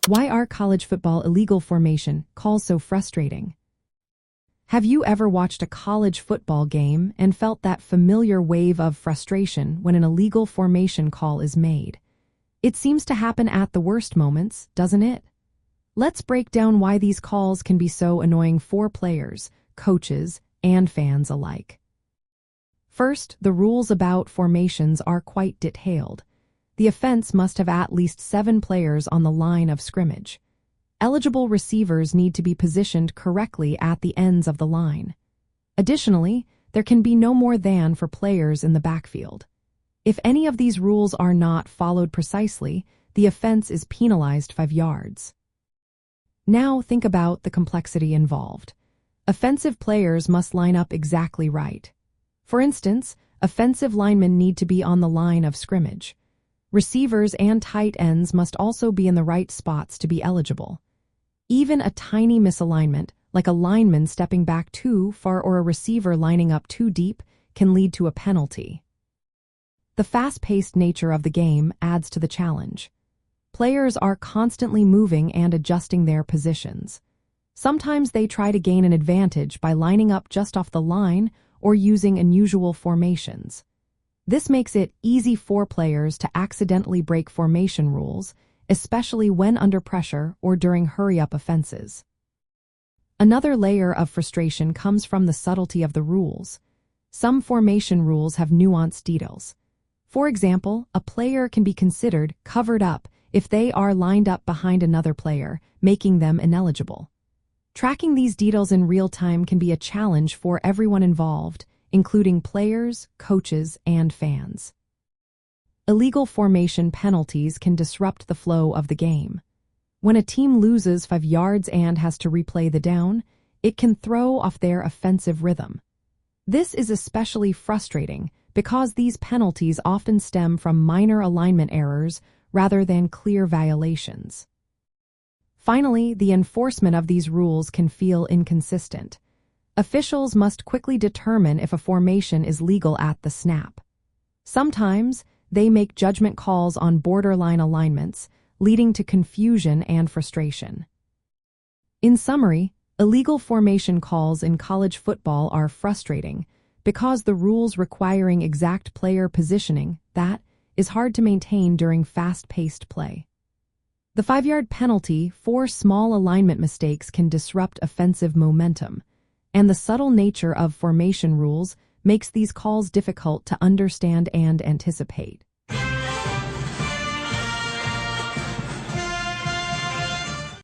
Why are college football illegal formation calls so frustrating? Have you ever watched a college football game and felt that familiar wave of frustration when an illegal formation call is made? It seems to happen at the worst moments, doesn't it? Let's break down why these calls can be so annoying for players, coaches, and fans alike. First, the rules about formations are quite detailed. The offense must have at least 7 players on the line of scrimmage. Eligible receivers need to be positioned correctly at the ends of the line. Additionally, there can be no more than 4 players in the backfield. If any of these rules are not followed precisely, the offense is penalized 5 yards. Now think about the complexity involved. Offensive players must line up exactly right. For instance, offensive linemen need to be on the line of scrimmage. Receivers and tight ends must also be in the right spots to be eligible. Even a tiny misalignment, like a lineman stepping back too far or a receiver lining up too deep, can lead to a penalty. The fast-paced nature of the game adds to the challenge. Players are constantly moving and adjusting their positions. Sometimes they try to gain an advantage by lining up just off the line or using unusual formations. This makes it easy for players to accidentally break formation rules, especially when under pressure or during hurry-up offenses. Another layer of frustration comes from the subtlety of the rules. Some formation rules have nuanced details. For example, a player can be considered covered up if they are lined up behind another player, making them ineligible. Tracking these details in real time can be a challenge for everyone involved, including players, coaches, and fans. Illegal formation penalties can disrupt the flow of the game. When a team loses 5 yards and has to replay the down, it can throw off their offensive rhythm. This is especially frustrating because these penalties often stem from minor alignment errors rather than clear violations. Finally, the enforcement of these rules can feel inconsistent. Officials must quickly determine if a formation is legal at the snap. Sometimes, they make judgment calls on borderline alignments, leading to confusion and frustration. In summary, illegal formation calls in college football are frustrating because the rules requiring exact player positioning that is hard to maintain during fast-paced play. The 5-yard penalty for small alignment mistakes can disrupt offensive momentum, and the subtle nature of formation rules makes these calls difficult to understand and anticipate.